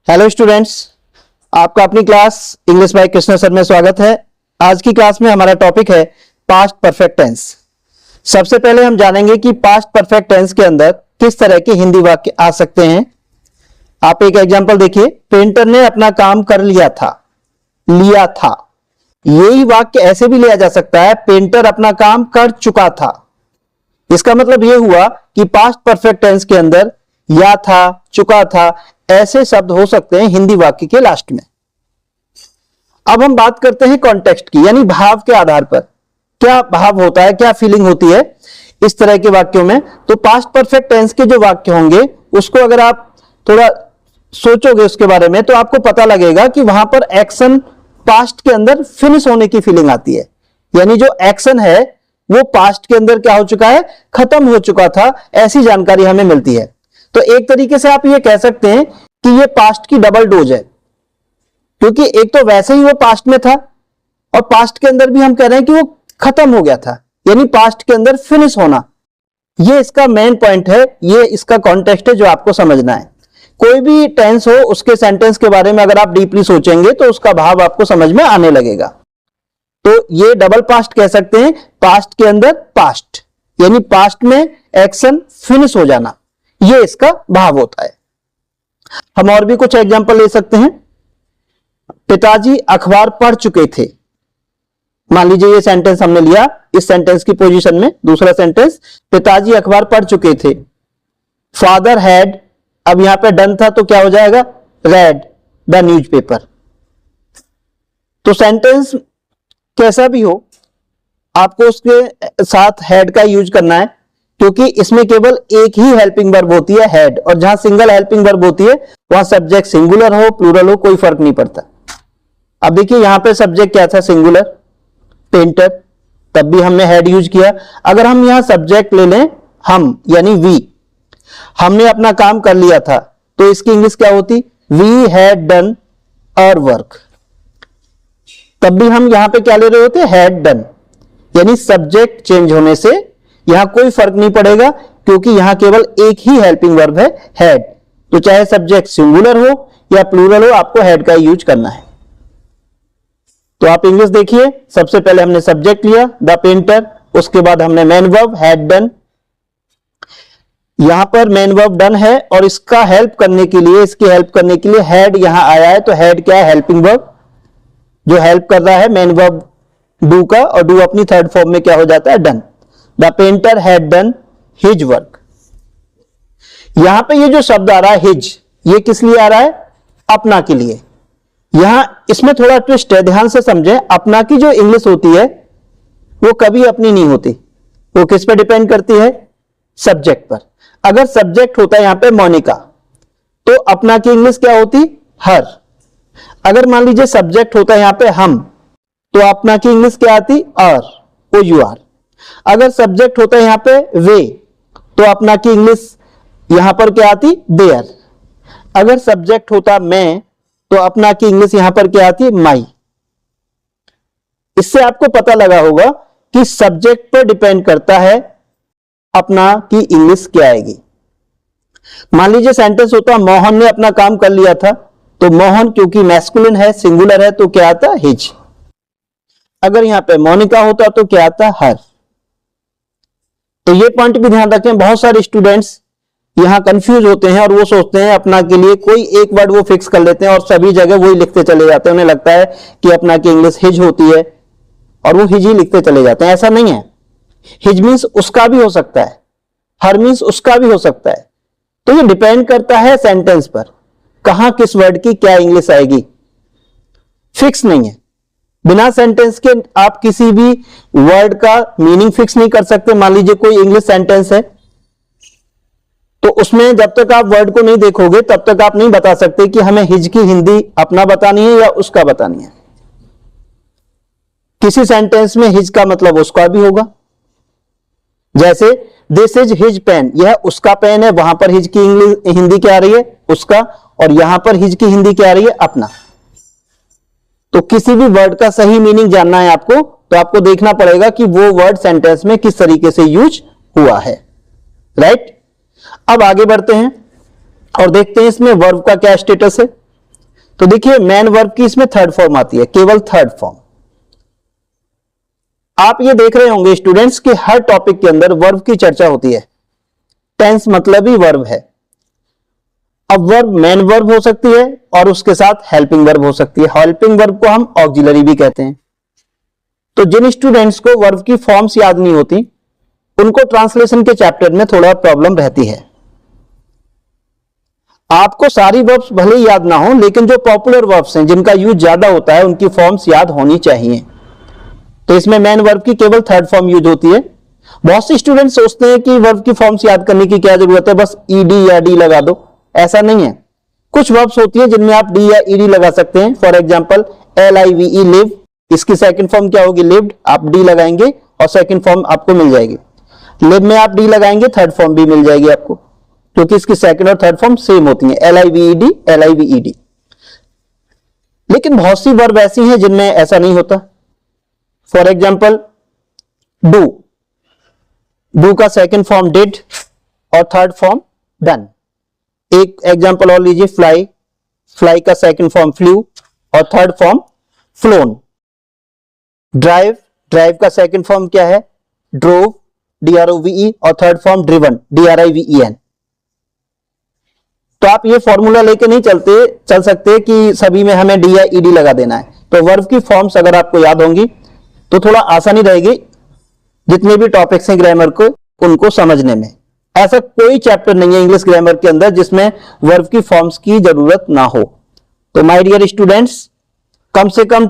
Hello students, आपका अपनी class English by Krishna sir में स्वागत है। आज की क्लास में हमारा टॉपिक है पास्ट परफेक्ट टेंस। सबसे पहले हम जानेंगे कि पास्ट परफेक्ट टेंस के अंदर किस तरह के हिंदी वाक्य आ सकते हैं। आप एक एग्जांपल देखिए, पेंटर ने अपना काम कर लिया था। लिया था, यही वाक्य ऐसे भी लिया जा सकता है, पेंटर अपना काम कर चुका था। इसका मतलब यह हुआ कि पास्ट परफेक्ट टेंस के अंदर या था, चुका था, ऐसे शब्द हो सकते हैं हिंदी वाक्य के लास्ट में। अब हम बात करते हैं कॉन्टेक्स्ट की, यानी भाव के आधार पर क्या भाव होता है, क्या फीलिंग होती है इस तरह के वाक्यों में। तो पास्ट परफेक्ट टेंस के जो वाक्य होंगे उसको अगर आप थोड़ा सोचोगे उसके बारे में, तो आपको पता लगेगा कि वहां पर एक्शन पास्ट के अंदर फिनिश होने की फीलिंग आती है। यानी जो एक्शन है वो पास्ट के अंदर क्या हो चुका है, खत्म हो चुका था, ऐसी जानकारी हमें मिलती है। तो एक तरीके से आप ये कह सकते हैं कि ये पास्ट की डबल डोज है, क्योंकि एक तो वैसे ही वो पास्ट में था और पास्ट के अंदर भी हम कह रहे हैं कि वो खत्म हो गया था, यानी पास्ट के अंदर फिनिश होना। ये इसका मेन पॉइंट है, ये इसका कॉन्टेक्स्ट है जो आपको समझना है। कोई भी टेंस हो उसके सेंटेंस के बारे में अगर आप डीपली सोचेंगे तो उसका भाव आपको समझ में आने लगेगा। तो ये डबल पास्ट कह सकते हैं, पास्ट के अंदर पास्ट, यानी पास्ट में एक्शन फिनिश हो जाना, ये इसका भाव होता है। हम और भी कुछ एग्जांपल ले सकते हैं। पिताजी अखबार पढ़ चुके थे। मान लीजिए ये सेंटेंस हमने लिया, इस सेंटेंस की पोजीशन में दूसरा सेंटेंस, पिताजी अखबार पढ़ चुके थे। फादर हैड, अब यहां पे डन था तो क्या हो जाएगा, रेड द न्यूज़पेपर। तो सेंटेंस कैसा भी हो आपको उसके साथ हैड का यूज करना है, क्योंकि इसमें केवल एक ही हेल्पिंग वर्ब होती है, हैड। और जहां सिंगल हेल्पिंग वर्ब होती है वहां सब्जेक्ट सिंगुलर हो प्लूरल हो कोई फर्क नहीं पड़ता। अब देखिए यहां पे सब्जेक्ट क्या था, सिंगुलर, पेंटर, तब भी हमने हैड यूज किया। अगर हम यहां सब्जेक्ट ले लें हम, यानी वी, हमने अपना काम कर लिया था, तो इसकी इंग्लिश क्या होती, we had done our work. तब भी हम यहां पे क्या ले रहे होते, हैड डन, यानी सब्जेक्ट चेंज होने से यहां कोई फर्क नहीं पड़ेगा, क्योंकि यहां केवल एक ही हेल्पिंग वर्ब है, हैड। तो चाहे सब्जेक्ट सिंगुलर हो या प्लूरल हो, आपको हैड का यूज करना है। तो आप इंग्लिश देखिए, सबसे पहले हमने सब्जेक्ट लिया द पेंटर, उसके बाद हमने मेन वर्ब हैड डन। यहां पर मेन वर्ब डन है और इसका हेल्प करने के लिए, इसकी हेल्प करने के लिए हैड यहां आया है। तो हैड क्या है, हेल्पिंग वर्ब जो हेल्प कर रहा है मेन वर्ब डू का, और डू अपनी थर्ड फॉर्म में क्या हो जाता है, done. The painter had done his work. यहां पे ये जो शब्द आ रहा है हिज, ये किस लिए आ रहा है, अपना के लिए। यहां इसमें थोड़ा ट्विस्ट है, ध्यान से समझें। अपना की जो इंग्लिश होती है वो कभी अपनी नहीं होती, वो किस पे डिपेंड करती है, सब्जेक्ट पर। अगर सब्जेक्ट होता है यहां पे मोनिका, तो अपना की इंग्लिश क्या होती, हर। अगर मान लीजिए सब्जेक्ट होता है यहां पे हम, तो अपना की इंग्लिश क्या आती, आर, ओ यू आर। अगर सब्जेक्ट होता है यहां पे वे, तो अपना की इंग्लिश यहां पर क्या आती, देयर। अगर सब्जेक्ट होता मैं, तो अपना की इंग्लिश यहां पर क्या आती, माई। इससे आपको पता लगा होगा कि सब्जेक्ट पर डिपेंड करता है अपना की इंग्लिश क्या आएगी। मान लीजिए सेंटेंस होता मोहन ने अपना काम कर लिया था, तो मोहन क्योंकि मैस्कुलिन है, सिंगुलर है, तो क्या आता, हिज। अगर यहां पे मोनिका होता तो क्या आता, हर। तो ये पॉइंट भी ध्यान रखें, बहुत सारे स्टूडेंट्स यहां कंफ्यूज होते हैं और वो सोचते हैं अपना के लिए कोई एक वर्ड वो फिक्स कर लेते हैं और सभी जगह वही लिखते चले जाते हैं। उन्हें लगता है कि अपना की इंग्लिश हिज होती है और वो हिज ही लिखते चले जाते हैं। ऐसा नहीं है, हिज मीन्स उसका भी हो सकता है, हर मीन्स उसका भी हो सकता है। तो ये डिपेंड करता है सेंटेंस पर, कहां किस वर्ड की क्या इंग्लिश आएगी, फिक्स नहीं है। बिना सेंटेंस के आप किसी भी वर्ड का मीनिंग फिक्स नहीं कर सकते। मान लीजिए कोई इंग्लिश सेंटेंस है, तो उसमें जब तक आप वर्ड को नहीं देखोगे तब तक आप नहीं बता सकते कि हमें हिज की हिंदी अपना बतानी है या उसका बतानी है। किसी सेंटेंस में हिज का मतलब उसका भी होगा, जैसे दिस इज हिज पेन, यह उसका पेन है, वहां पर हिज की इंग्लिश हिंदी क्या आ रही है, उसका, और यहां पर हिज की हिंदी क्या आ रही है, अपना। तो किसी भी वर्ड का सही मीनिंग जानना है आपको, तो आपको देखना पड़ेगा कि वो वर्ड सेंटेंस में किस तरीके से यूज हुआ है, राइट। अब आगे बढ़ते हैं और देखते हैं इसमें वर्ब का क्या स्टेटस है। तो देखिए मैन वर्ब की इसमें थर्ड फॉर्म आती है, केवल थर्ड फॉर्म। आप ये देख रहे होंगे स्टूडेंट्स कि हर टॉपिक के अंदर वर्ब की चर्चा होती है। टेंस मतलब ही वर्ब है। अब वर्ब मेन वर्ब हो सकती है और उसके साथ हेल्पिंग वर्ब हो सकती है। हेल्पिंग वर्ब को हम ऑक्सिलरी भी कहते हैं। तो जिन स्टूडेंट्स को वर्ब की फॉर्म्स याद नहीं होती उनको ट्रांसलेशन के चैप्टर में थोड़ा प्रॉब्लम रहती है। आपको सारी वर्ब्स भले ही याद ना हो, लेकिन जो पॉपुलर वर्ब्स हैं जिनका यूज ज्यादा होता है उनकी फॉर्म्स याद होनी चाहिए। तो इसमें मेन वर्ब की केवल थर्ड फॉर्म यूज होती है। बहुत से स्टूडेंट सोचते हैं कि वर्ब की फॉर्म्स याद करने की क्या जरूरत है, बस ईडी या डी लगा दो। ऐसा नहीं है। कुछ वर्ब्स होती है जिनमें आप डी या ईडी लगा सकते हैं। फॉर एग्जांपल LIVE लिव, इसकी सेकंड फॉर्म क्या होगी, लिव्ड। आप डी लगाएंगे और सेकंड फॉर्म आपको मिल जाएगी। लिव में आप डी लगाएंगे, थर्ड फॉर्म भी मिल जाएगी आपको, क्योंकि इसकी सेकंड और थर्ड फॉर्म सेम होती है, LIVED LIVED। लेकिन बहुत सी वर्ब ऐसी हैं जिनमें ऐसा नहीं होता। फॉर एग्जाम्पल डू, डू का सेकंड फॉर्म डिड और थर्ड फॉर्म डन। एक एग्जाम्पल और लीजिए, फ्लाई, फ्लाई का सेकंड फॉर्म फ्लू और third form phloem. Drive, drive का सेकंड फॉर्म क्या है, ड्रोव DROVE और थर्ड फॉर्म ड्रिवन DRIVEN। तो आप ये फॉर्मूला लेके नहीं चल सकते कि सभी में हमें डी या ईडी लगा देना है। तो वर्ब की फॉर्म्स अगर आपको याद होंगी तो थोड़ा आसानी रहेगी जितने भी टॉपिक्स हैं ग्रामर को उनको समझने में। ऐसा कोई चैप्टर नहीं है इंग्लिश ग्रामर के अंदर जिसमें वर्ब की फॉर्म्स की जरूरत ना हो। तो माय डियर स्टूडेंट्स, कम से कम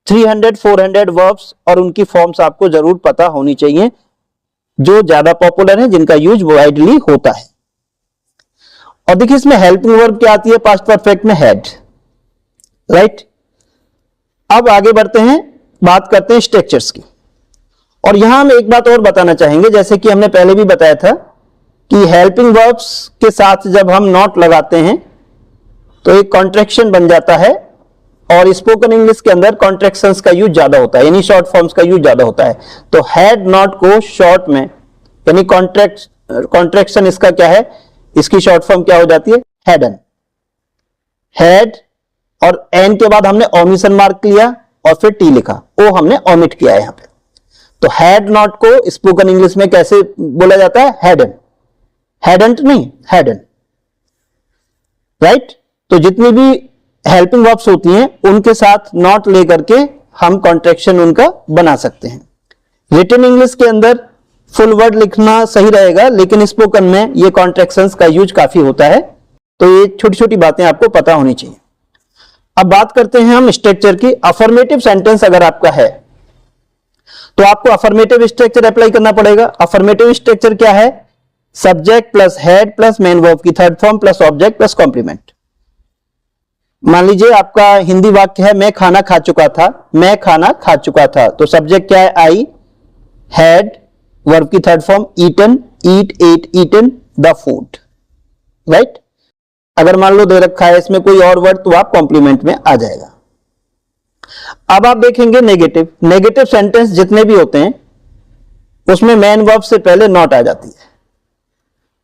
300-400 वर्ब्स और उनकी फॉर्म्स आपको जरूर पता होनी चाहिए, जो ज्यादा पॉपुलर है, जिनका यूज वाइडली होता है। और देखिए इसमें हेल्पिंग वर्ब क्या आती है, पास्ट परफेक्ट में हैड, राइट। अब आगे बढ़ते हैं, बात करते हैं स्ट्रक्चर्स की। और यहां हम एक बात और बताना चाहेंगे, जैसे कि हमने पहले भी बताया था कि हेल्पिंग वर्ब्स के साथ जब हम नॉट लगाते हैं तो एक कॉन्ट्रैक्शन बन जाता है। और स्पोकन इंग्लिश के अंदर कॉन्ट्रैक्शंस का यूज ज्यादा होता है, यानी शॉर्ट फॉर्म्स का यूज ज्यादा होता है। तो हैड नॉट को शॉर्ट में, यानी कॉन्ट्रैक्शन इसका क्या है, इसकी शॉर्ट फॉर्म क्या हो जाती है, हैडन। हैड और एन के बाद हमने ओमिशन मार्क लिया और फिर टी लिखा, ओ हमने ओमिट किया है यहां पे। तो हैड नॉट को स्पोकन इंग्लिश में कैसे बोला जाता है, हैडन। हैडंट नहीं, हैडन, राइट। तो जितनी भी हेल्पिंग वर्ब्स होती हैं उनके साथ नॉट लेकर के हम कॉन्ट्रैक्शन उनका बना सकते हैं। रिटन इंग्लिश के अंदर फुल वर्ड लिखना सही रहेगा, लेकिन स्पोकन में ये कॉन्ट्रैक्शंस का यूज काफी होता है। तो ये छोटी छोटी बातें आपको पता होनी चाहिए। अब बात करते हैं हम स्ट्रक्चर की। अफर्मेटिव सेंटेंस अगर आपका है तो आपको अफर्मेटिव स्ट्रक्चर अप्लाई करना पड़ेगा। अफर्मेटिव स्ट्रक्चर क्या है, subject plus had plus main verb की third form plus object plus complement. मान लीजिए आपका हिंदी वाक्य है, मैं खाना खा चुका था, मैं खाना खा चुका था। तो सब्जेक्ट क्या है, आई, हैड, वर्ब की third form eaten, eat, ate, eaten the food, right. अगर मान लो दे रखा है इसमें कोई और वर्ड तो आप कॉम्प्लीमेंट में आ जाएगा। अब आप देखेंगे नेगेटिव, नेगेटिव सेंटेंस जितने भी होते हैं उसमें मेन वर्ब से पहले नॉट आ जाती है।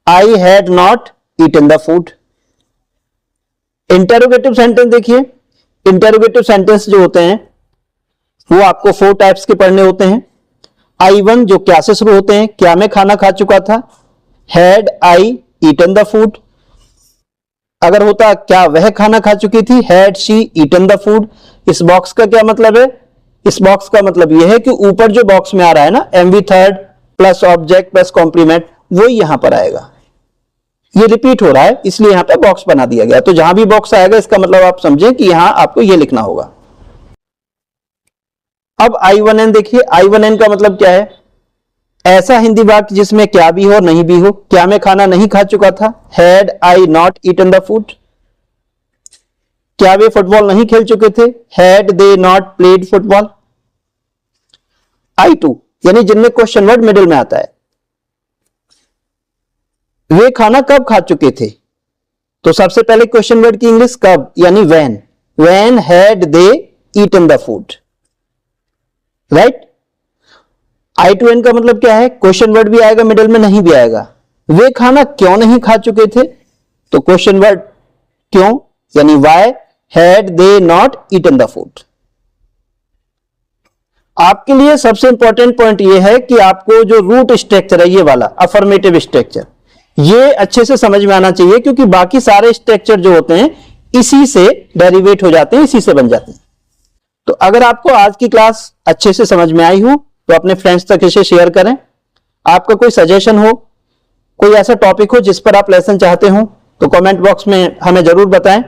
I had not eaten the food. Interrogative sentence देखिए, इंटेरोगेटिव सेंटेंस जो होते हैं वो आपको 4 टाइप्स के पढ़ने होते हैं। I1 जो क्या से शुरू होते हैं, क्या मैं खाना खा चुका था, had I eaten the food. अगर होता क्या वह खाना खा चुकी थी, had she eaten the food. इस बॉक्स का क्या मतलब है, इस बॉक्स का मतलब यह है कि ऊपर जो बॉक्स में आ रहा है ना, MV third plus object plus complement, वो यहां पर आएगा। ये रिपीट हो रहा है इसलिए यहां पे बॉक्स बना दिया गया। तो जहां भी बॉक्स आएगा इसका मतलब आप समझें कि यहां आपको ये लिखना होगा। अब I1N देखिए, I1N का मतलब क्या है, ऐसा हिंदी वाक्य जिसमें क्या भी हो और नहीं भी हो। क्या मैं खाना नहीं खा चुका था, had I not eaten the food. क्या वे फुटबॉल नहीं खेल चुके थे, had they not played football. I2 यानी जिनमें क्वेश्चन वर्ड मिडिल में आता है, वे खाना कब खा चुके थे। तो सबसे पहले क्वेश्चन वर्ड की इंग्लिश कब, यानी when, when had they eaten the food, right. I2N का मतलब क्या है, क्वेश्चन वर्ड भी आएगा मिडिल में, नहीं भी आएगा। वे खाना क्यों नहीं खा चुके थे, तो क्वेश्चन वर्ड क्यों यानी why had they not eaten the food. आपके लिए सबसे इंपॉर्टेंट पॉइंट यह है कि आपको जो रूट स्ट्रक्चर है, ये वाला अफर्मेटिव स्ट्रक्चर, ये अच्छे से समझ में आना चाहिए, क्योंकि बाकी सारे स्ट्रक्चर जो होते हैं इसी से डेरिवेट हो जाते हैं, इसी से बन जाते हैं। तो अगर आपको आज की क्लास अच्छे से समझ में आई हो तो अपने फ्रेंड्स तक इसे शेयर करें। आपका कोई सजेशन हो, कोई ऐसा टॉपिक हो जिस पर आप लेसन चाहते हो, तो कमेंट बॉक्स में हमें जरूर बताएं।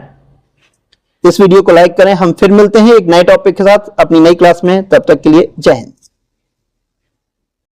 इस वीडियो को लाइक करें। हम फिर मिलते हैं एक नए टॉपिक के साथ अपनी नई क्लास में। तब तक के लिए जय हिंद।